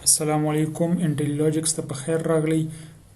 السلام علیکم IntelliLogics ته په خیر راغلی.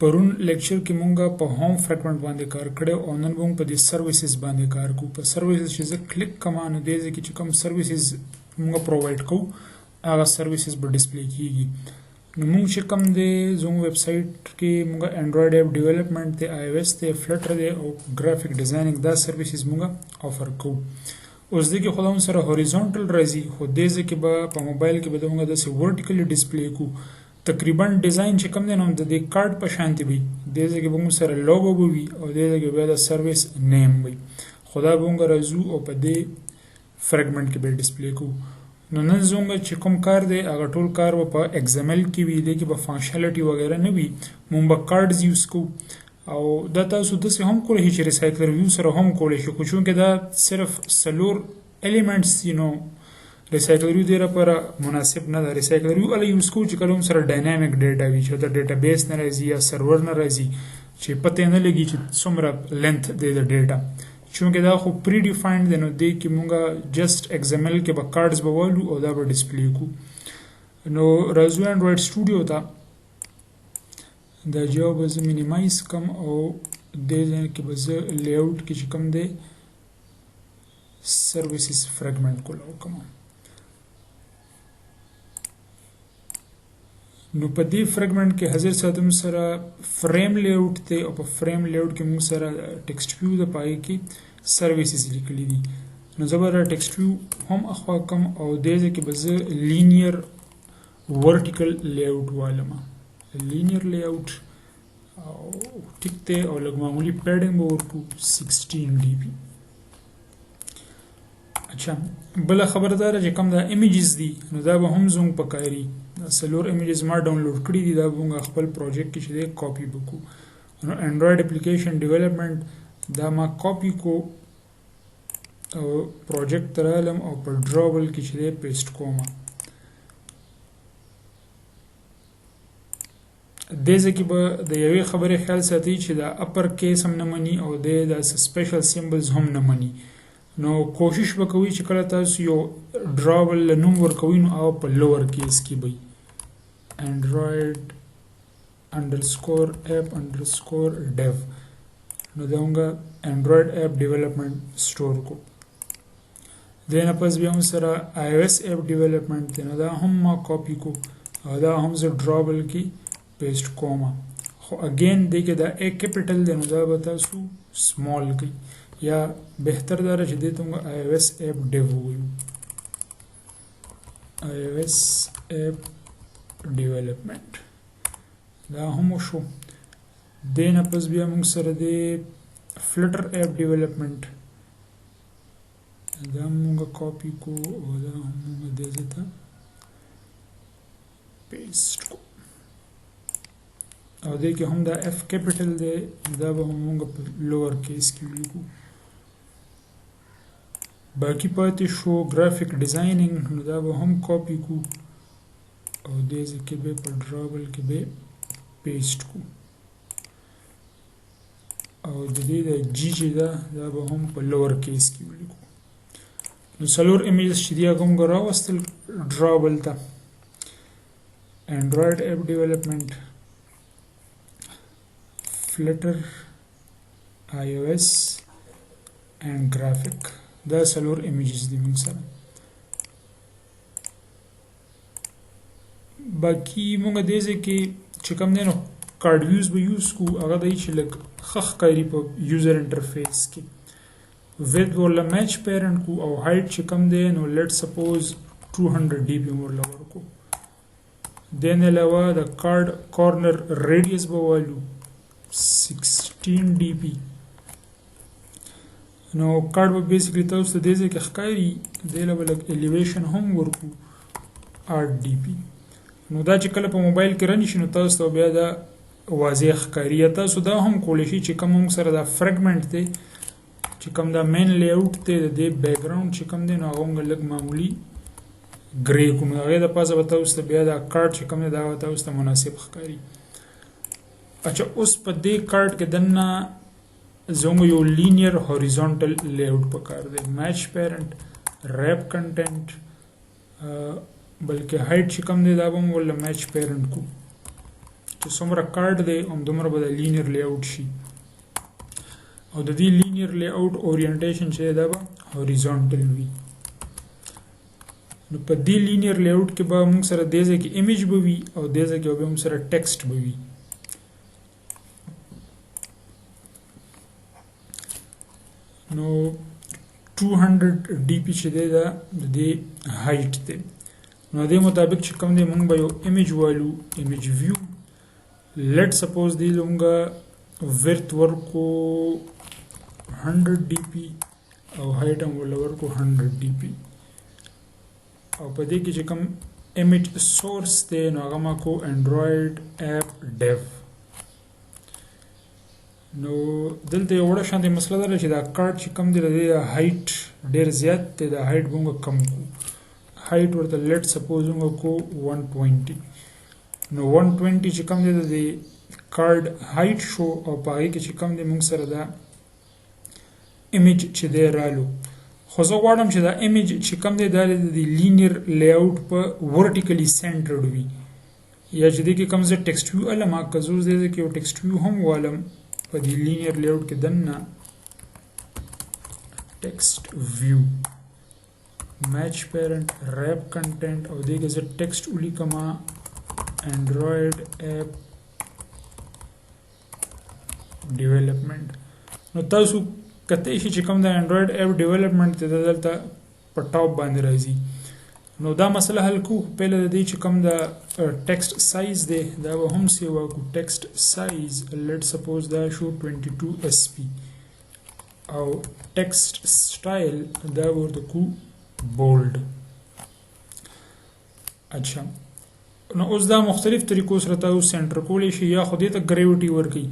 پرون لیکچر کې مونږه په هوم فریګمنټ باندې کار کړو او نن مونږ په دې سرویسز باندې کار کوو. په سرویسز چې زه کلیک کوم نو دې ځکه چې کوم سرویسز مونږه پرووایډ کوو هغه سرویسز به ډسپلی کیږي. نو مونږ چې کوم دی زموږ ویب سایټ کې مونږه انډرایډ اپ ډیولپمنٹ دی، آی او ایس دی، فلټر دی او ګرافیک ډیزاینینګ دا سرویسز مونږه آفر کوو. اوس دغه خو هم سره هوریزونټل راځي، خو دې ځکه به په موبایل کې به دغه داسې ورټیکلی ډسپلی کو. تقریبا ډیزاین چې کوم دی نو د دې کارت په شانتي وي، دې ځکه به موږ سره لوګو به وي او دې ځکه به د سرویس نیم وي. خدا به موږ راځو او په دې فریګمنټ کې به ډسپلی کو. نو نن زموږ چې کوم کار دی هغه ټول کار به په XML کې وي، دې کې به فانکشنالټي وغیره نه وي. موږ به کارډز یوز کوو او دا تاسو داسې هم کولی شئ چې ریسایکلر ویو سره هم کولی شئ، خو چونکې دا صرف څلور الیمنټس دي نو ریسایکلر ویو دې لپاره مناسب نه ده. ریسایکلر ویو هله یوز کوو چې کله هم سره ډاینامیک ډیټا وي، چې د ډیټابیس نه راځي یا سرور نه راځي، چې پته نه لګي چې څومره لینث دی د ډیټا. چونکې دا خو پری ډیفاینډ دی نو دې کې مونږه جسټ XML کې به کارډز به والو او دا به ډسپلی کوو. نو راځو انډرایډ سټوډیو ته. دا جواب به زه مینیمایز کم او دې ځای کې به زه لیاوټ کې چې کوم دی سرویسز فریګمنټ کولاو کوم. نو په دې فریګمنټ کې حاضر ساتم سره فریم لیاوټ دی او په فریم لیاوټ کې موږ سره ټیکسټ ویو د پای کې سرویسز لیکلي دي. نو زه به ټیکسټ ویو هم اخوا کم او دې ځای کې به زه لینیر ورټیکل لیاوټ والم. لینیر لیاوټ او ټیک دی او لږ معمولی پیډینګ به ورکو 16 DB. اچھا بله خبردار چې کوم دا امیجز دي نو دا به هم زموږ په کاري. دا څلور امیجز ما ډاونلوډ کړي دي، دا به موږ خپل پروجیکټ کې چې دی کاپي وکړو. نو انډرایډ اپلیکیشن ډیولپمنټ دا ما کاپي کو او پروجیکټ ته رالم او په ډراول کې چې دی پیسټ کوم. دې ځکه به د یوې خبرې خیال ساتي چې دا اپر کیس هم نه مني او د سپیشل سیمبلز هم نه مني. نو کوشش وکوي چې کله تاسو یو ډراول نوم ورکوي نو او په لوور کیس کې وي. انډرایډ انډرسکور اپ انډرسکور ډیو. نو دا موږ انډرایډ اپ ډیولپمنٹ سٹور کو. دې نه پس بیا موږ سره آی او ایس اپ ډیولپمنٹ دی، نو دا هم ما کاپي کو او دا هم زه ډراول کې پیسټ کوم. خو اگین دی کې دا ا کیپټل دی نو دا به تاسو سمال کوي، یا بهتر دا چې دې ته آی او ایس اپ ډیو وایو. آی او ایس اپ ډیولپمنٹ دا هم شو. دې نه پس بیا موږ سره د فلټر اپ ډیولپمنٹ دا موږ کاپي کو او دا موږ دې ځای ته پیسټ کو. او دې کې هم دا اف کیپټل دی، دا به موږ په لوور کیس کې ولیکو. باقی پاتې شو ګرافیک ډیزاینینګ، نو دا به هم کاپي کو او دې ځای کې به په ډراول کې به پیسټ کو. او د دې د جی چې دا به هم په لوور کیس کې ولیکو. نو څلور امیجز چې دی هغه موږ راوستل ډراول ته. انډرایډ اپ ډیولپمنٹ، فلټر، آی او ایس اینڈ گرافک، دا څلور امیجز دي موږ سره. باقي موږ دې ځای کې چې کوم دی نو کارډ ویوز به یوز کو، هغه دی چې لږ ښه ښکاري په یوزر انټرفیس کې. وید ورله میچ پیرنټ کو او هایټ چې کوم دی نو لیټ سپوز 200 DB ورله ورکو. دې نه علاوه د کارډ کارنر ریډیس به والو 16 DB. نو کارډ به بیسیکلی تاسو ته دې ځای کې ښکاري، دې له به لږ الیویشن هم ورکو 8 DB. نو دا چې کله په موبایل کې رن شي نو تاسو ته بیا دا واضح ښکاري. یا تاسو دا هم کولی شئ چې کوم موږ سره دا فریګمنټ دی چې کوم دا مین لیاوټ دی د دې بیکګراوند چې کوم دی نو هغه موږ لږ معمولي ګرې کوو. نو هغې دپاسه به تاسو ته بیا دا کارډ چې کوم دی دا به تاسو ته مناسب ښکاري. اچھا اوس په دې کارډ کې دننه زموږ یو لینیر هوریزونټل لیاوټ پکار دی. میچ پیرنټ، ریپ کنټینټ، بلکې هایټ چې کوم دی دا به هم ورله میچ پیرنټ کو چې څومره کارډ دی همدومره به د لینیر لی آوټ شي او د دې لینیر لی آوټ اورینټیشن چې دا به هوریزونټل وي نو په دې لینیر لی آوټ کې به موږ سره دې ځای کې ایمیج به وي او دې ځای کې به موږ سره ټیکسټ به وي نو 200 DP چې دی دا د دې هایټ دی نو دې مطابق چې کوم دی موږ به یو ایمیج والو ایمیج ویو لیټ سپوز دی لونګه ورث ورکو 100 DP او هایټ هم ورکو 100 DP او په دې کې چې کوم ایمیج سورس دی نو هغه ما کو انډراید اپ ډیو نو دلته یو وړه شانتي مسله ده چې دا کارت چې کم دی د هایټ ډیر زیات دی د هایټ موږ کم کو هایټ ورته لیټ سپوز موږ کو 120 نو 120 چې کم دی د کارت هایټ شو او پای کې چې کم دی موږ سره دا ایمیج چې دی رالو خو زه غواړم چې دا ایمیج چې کم دی دا د لینیر لی آوټ په ورټیکلی سنټرډ وي یا چې دې کې کم زه ټیکسټ ویو علم که زه دې کې یو ټیکسټ ویو هم والم په دې لینیر لی آوټ کې دننه ټیکسټ ویو میچ پیرنټ ریپ کنټینټ او دې کې زه ټیکسټ ولیکما انډراید اپ ډیولپمنٹ نو تاسو کته شي چې کوم د انډراید اپ ډیولپمنٹ ته دلته په ټاپ باندې راځي نو دا مسله حل کو پهله د دې چې کوم د ټیکسټ سایز دی دا به هم سیوا کو ټیکسټ سایز لیټ سپوز دا شو 22 SP او ټیکسټ سټایل دا ورته کو بولډ اچھا نو اوس دا مختلف طریقو سره تاسو سنټر کولی شي یا خو دې ته ګریویټي ورکړي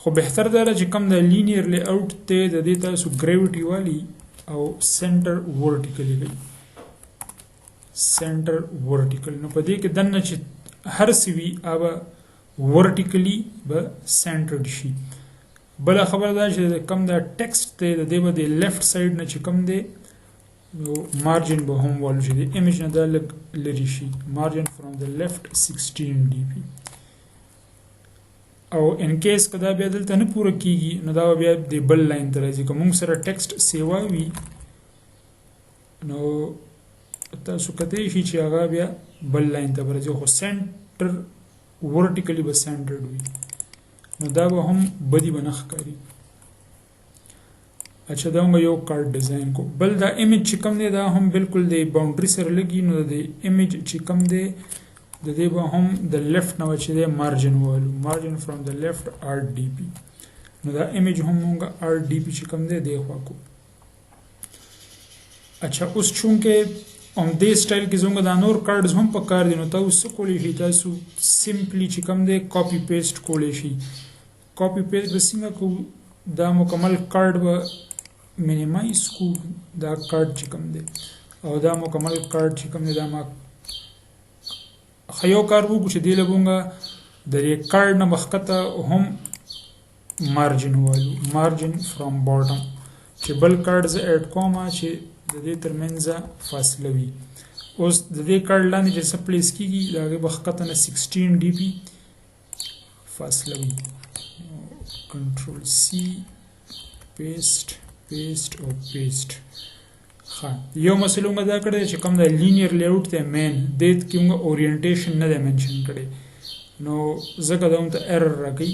خو بهتر دا چې کم د لینیر لی آوټ ته د دې تاسو ګریویټي والی او سنټر ورټیکلی وي سنټر ورټیکل نو په دې کې دنه چې هر سی وی اوبه ورټیکلی به سنټرډ شي بل خبر دا چې کم دا ټیکسټ ته د دې به د لیفت ساید نه چې کم دی نو مارجن به هم والو شي د ایمیج نه دا لګ لري شي مارجن فرام د لیفت 16 DP او ان کیس کدا بیا دلته نه پوره کیږي نو دا بیا د بل لاین ته راځي کوم سره ټیکسټ سیوا وي نو تاسو کته شي چې هغه بیا بل لاین ته راځي خو سنټر ورټیکلی به سنټرډ وي نو دا به هم بدی بنخ کوي اچھا دا موږ یو کارت ډیزاین کو بل دا ایمیج چې کوم دی دا هم بالکل د باونډري سره لګي نو د ایمیج چې کوم دی د دې به هم د لیفت نه چې دی مارجن والو مارجن فرام د لیفت RDP نو دا ایمیج هم موږ RDP چې کوم دی دی خوا کو اچھا اوس چونکه ام دې سټایل کې زموږ دا نور کارډز هم په کار دي نو تاسو کولی شئ تاسو سمپلی چې کوم دی کاپی پیسټ کولی شئ کاپی پیسټ به څنګه کو دا مکمل کارډ به minimize کو دا کارت چې کوم دی او دا مکمل کارت چې کوم دی دا ما خیو کار وو چې دی لګونګه د دې کارت نه مخکته هم مارجن والو مارجن فرام باټم چې بل کارت ز اډ کوما چې د دې ترمنځ فاصله وي اوس د دې کارت لاندې چې سپلیس کیږي دا مخکته نه 16 DP فاصله وي کنټرول C پیسټ او پیسټ ها یو مسله موږ دا کړی چې کوم د لینیر لی آوټ ته مین د دې کوم اورینټیشن نه منشن کړي نو زګه دا ته ایرر راکې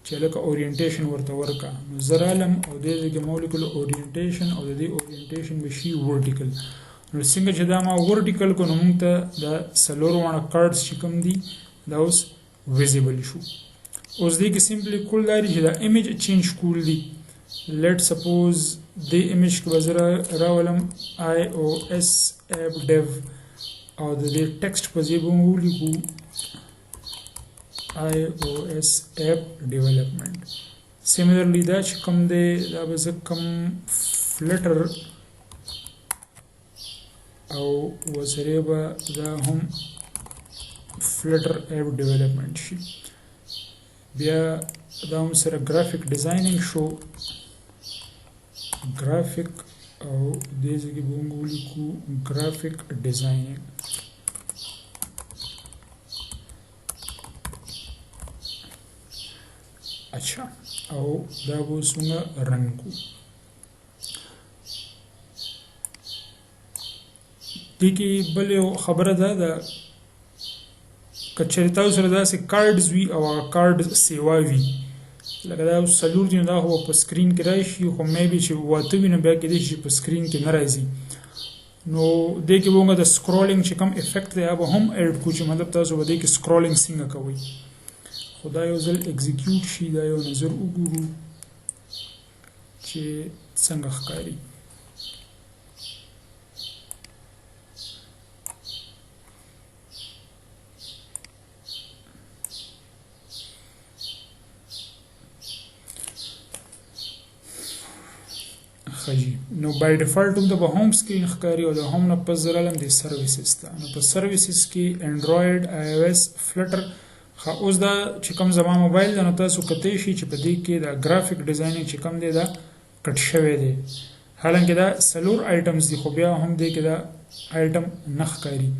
چې لکه اورینټیشن ورته ورکا نو زرالم او د دې مولکول اورینټیشن او د دې اورینټیشن بشي ورټیکل نو څنګه چې دا ما ورټیکل کو نو موږ ته د سلور وانه کارډز چې کوم دي دا اوس ویزیبل شو اوس دې کې سمپلی کول لري چې دا ایمیج چینج کول دي let's suppose the image کو بزرا راولم iOS app dev او د دې ټیکسټ په ځای به ولیکو iOS app development similarly دا چې کوم دی دا به زه کوم فلټر او وسره به دا هم فلټر app development شي بیا دا هم سره graphic designing شو graphic او دې ځکه به موږ ولیکو graphic designing اچھا او دا به څنګه رن کو دې کې بل یو خبره ده که چېرې تاسو سره داسې کارډز وي او هغه کارډز سیوا وي لکه دا څلور دي نو دا خو په سکرین کې راشي خو میبي چې واته وي نو بیا کېدای شي په سکرین کې نه راځي نو دې کې به موږ د سکرولینګ چې کوم افیکټ دی هغه هم ایډ کړو چې مطلب تاسو به دې کې سکرولینګ څنګه کوئ خو دا یو ځل اکزیکیوټ شي دا یو نظر وګورو چې څنګه ښکاري نو بای ډیفالت هم د هوم سکرین ښکاري او د هوم نه پس زه راغلم د سرویسز ته نو په سرویسز کې انډرایډ آی او ایس فلټر اوس دا چې کوم زما موبایل دی نو تاسو کتی شي چې په دې کې دا ګرافیک ډیزاینینګ چې کوم دی دا کټ شوی دی حالانکه دا څلور آیټمز دي خو بیا هم دې کې دا آیټم نه ښکاري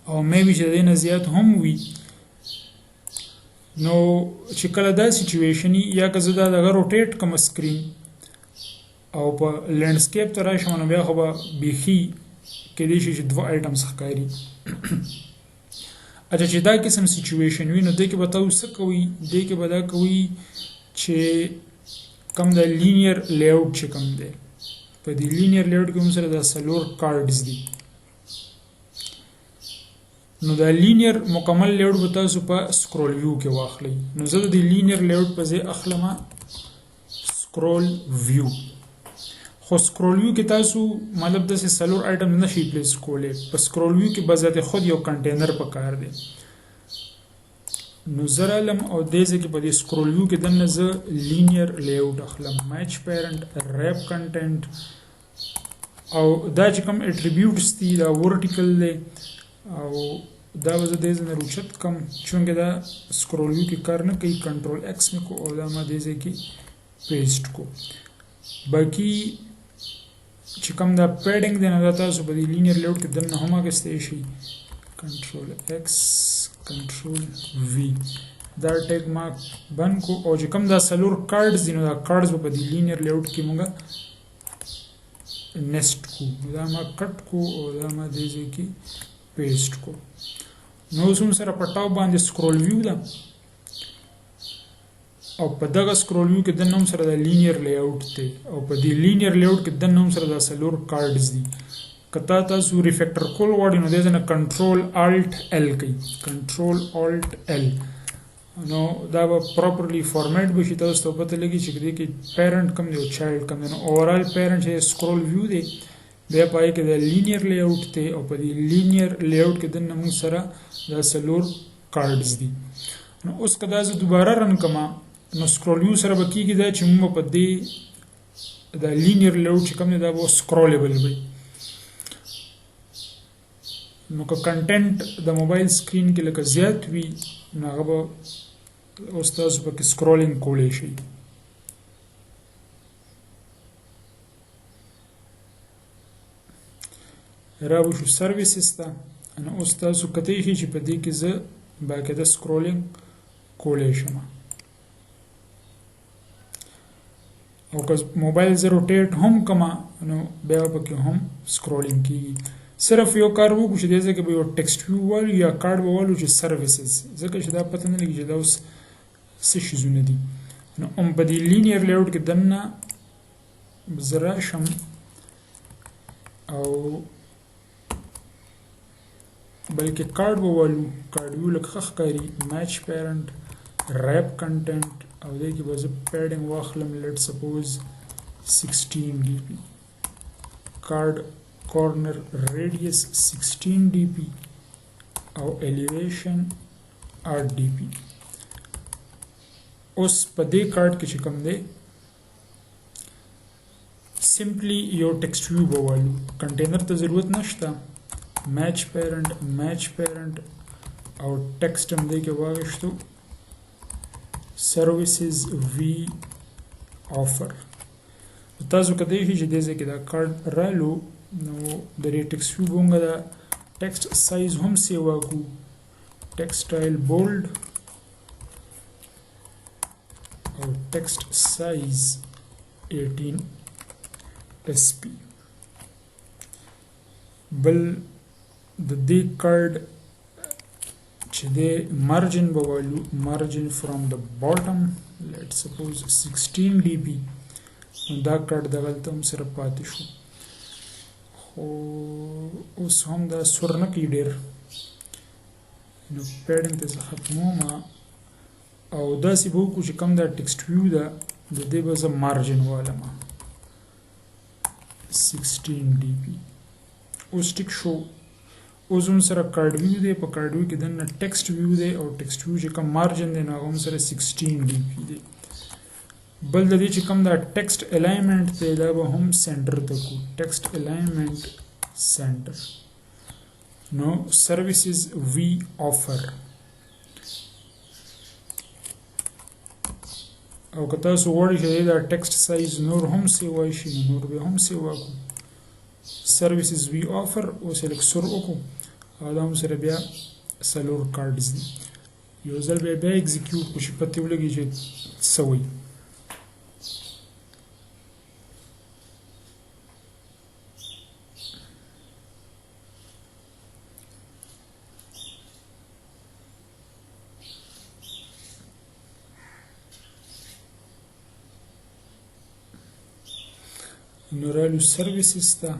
او میبي چې د دې نه زیات هم وي نو چې کله دا سچویشن یا که زه دا دغه روټیټ کوم سکرین او په لینډسکیپ ته راشم نو بیا خو به بیخي کېدای شي چې دوه آیټمز ښکاري اچھا چې دا قسم سچویشن وي نو دې کې به تاسو څه کوئ دې کې به دا کوئ چې کوم د لینیر لیاوټ چې کوم دی په دې لینیر لیاوټ کې موږ سره دا څلور کارډز دي نو دا لینیر مکمل لیاوټ به تاسو په سکرول ویو کې واخلئ نو زه د دې لینیر لیاوټ په ځای اخلم سکرول ویو خو سکرول ویو کې تاسو مطلب داسې څلور آیټم نشئ پلیس کولی په سکرول ویو کې بذات خود یو کنټینر پکار دی نو زه رالم او دې ځای کې په دې سکرول ویو کې دننه زه لینیر لیاوټ اخلم میچ پیرنټ ریپ کنټینټ او دا چې کوم اټریبیوټس دي دا ورټیکل دی او دا به زه دې ځای نه روچت کم چونکې دا سکرول ویو کې کار نه کوي کنټرول ایکس مې کو او دا ما دې ځای کې پیسټ کو باقي چې کوم دا پیډینګ دی نو دا تاسو په دې لینیر لیاوټ کې دننه هم اخیستی شئ کنټرول ایکس کنټرول وی دا ټیګ ما بند کو او چې کوم دا څلور کارډز دي نو دا کارډز به په دې لینیر لیاوټ کې موږ نیسټ کو دا ما کټ کو او دا ما دې ځای کې پیسټ کو نو اوس هم سره په ټاپ باندې سکرول ویو ده او په دغه سکرول ویو کې دننه هم سره د لینیر لیاوټ دی او په دې لینیر لیاوټ کې دننه هم سره د څلور کارډز دي که تاسو ریفیکټر کول غواړئ نو دې ځای نه کنټرول الټ ال کوئ کنټرول الټ ال نو دا به پراپرلی فارمیټ بشي تاسو ته پته لګي چې دې کې پیرنټ کوم دی او چایلډ کوم دی نو اوورال پیرنټ چې سکرول ویو دی بیا پای کې د لینیر لیاوټ دی او په دې لینیر لیاوټ کې دننه موږ سره د څلور کارډز دي نو اوس که دا زه دوباره رن کما نو سکرول ویو سره به کېږي دا چې موږ په دې د لینیر لیاوټ چې کوم دی دا به سکرولبل وي نو که کنټینټ د موبایل سکرین کې لکه زیات وي نو هغه به اوس تاسو پکې سکرولینګ کولی شئ راوشو سرویسز ته نو اوس تاسو کتی شئ چې په دې کې زه باقاعده سکرولینګ کولی شم او که موبایل زه روټیټ هم کما نو بیا پکې هم سکرولینګ کېږي صرف یو کار وکړو چې دې ځای کې به یو ټیکسټ ویو والو یا کارډ به والو چې سرویسز ځکه چې دا پته نه لګي چې دا اوس څه شیزونه دي نو هم په دې لینیر لیاوټ کې دننه زه راشم او بلکې کارډ به والو کارډ ویو لکه ښه ښکاري میچ پیرنټ ریپ کنټینټ او دې کې به زه پیډینګ واخلم لیټ سپوز 16 ډي پی کارډ کارنر ریډیس 16 ډي پی او الیویشن 8 ډي پی اوس په دې کارډ کې چې کوم دی سمپلی یو ټیکسټ ویو به والو کنټینر ته ضرورت نشته میچ پیرنټ او ټیکسټ هم دې کې واغشتو سرویسز وی آفر تاسو کدی شي چې دې ځکه دا کارت رالو نو د ټیکسټ ویو بونګه دا ټیکسټ سایز هم سیوا کو ټیکسټایل بولډ text size 18 sp بل د دې کارډ چې د margin به وایو margin from the bottom let's suppose 16 dp دا کارډ دغلته هم سره پاتې شو خو اوس هم دا سور نه کوي ډېر نو پیډینګ ته زه ختموم او داسې به وکړو چې کوم دا ټکسټ ویو ده د دې به زه مارجن والم 16 dp اوس ټیک شو اوس هم سره کارډ ویو دی په کارډ ویو کې دننه ټکسټ ویو دی او ټکسټ ویو چې کوم مارجن دی نو هغه هم سره 16 dp دی بل د دې چې کوم دا ټکسټ الاینمنټ دی دا به هم سنټر ته کو ټکسټ الاینمنټ سنټر نو سرویسز وی آفر او که تاسو غواړئ چې دا ټکسټ سایز نور هم سیوا شي نور به هم سیوا کو سرویسز وی آفر او سلیکټ سور وکړو او دا هم سره بیا سلور کارډز دي یو ځل بیا ایگزیکیوټ کو چې پته ولګي چې څه وایي نورالو سرویسز ته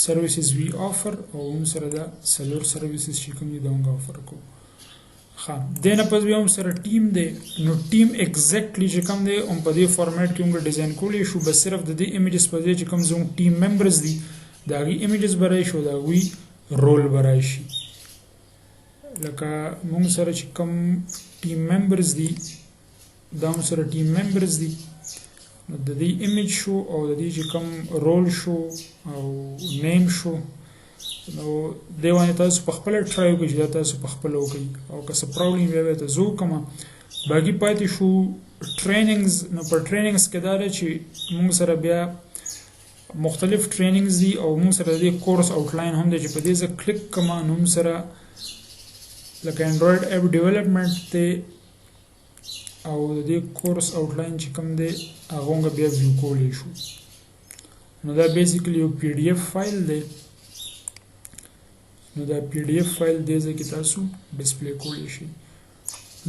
سرویسز وی آفر او هم سره دا سلور سرویسز چې کوم دي دا هم آفر کو ښه دې نه پس بیا هم سره ټیم دی نو ټیم ایگزیکټلی چې کوم دی هم په دې فارمیټ کې موږ ډیزاین کولی شو بس صرف د دې ایمیجز په ځای چې کوم زموږ ټیم ممبرز دي د هغې ایمیجز به راشي او د هغوی رول به راشي لکه موږ سره چې کوم ټیم ممبرز دي دا هم سره ټیم ممبرز دي نو د دې ایمیج شو او د دې چې کوم رول شو او نیم شو نو دی باندې تاسو په خپله ټرای وکړئ چې دا تاسو په خپله وکړئ او که څه پرابلم بیا به ته زه وکړم باقي پاتې شو ټریننګز نو په ټریننګز کې دا ده چې موږ سره بیا مختلف ټریننګز دي او موږ سره د دې کورس آوټلاین هم دی چې په دې زه کلیک کړم نو موږ سره لکه انډرایډ اپ ډیولپمنټ دی او د دې کورس آوټلاین چې کوم دی هغه موږ بیا ویو کولی شو نو دا بیسیکلی یو پی ډي اف فایل دی نو دا پی ډي اف فایل دې ځای کې تاسو ډسپلی کولی شئ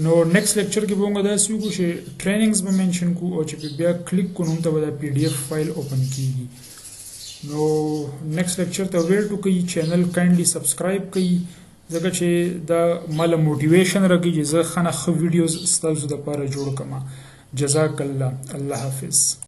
نو نیکسټ لیکچر کې به موږ داسې وکړو چې ټریننګز به منشن کړو او چې بیا کلیک کړو نو ته به دا پی ډي اف فایل اوپن کیږي نو نیکسټ لیکچر ته ویټ وکړئ چینل کایندلی سبسکرایب کړئ ځکه چې دا ماله موټیویشن راکوي چې زه ښه نه ښه ویډیوز ستاسو دپاره جوړ کړم جزاک الله الله حافظ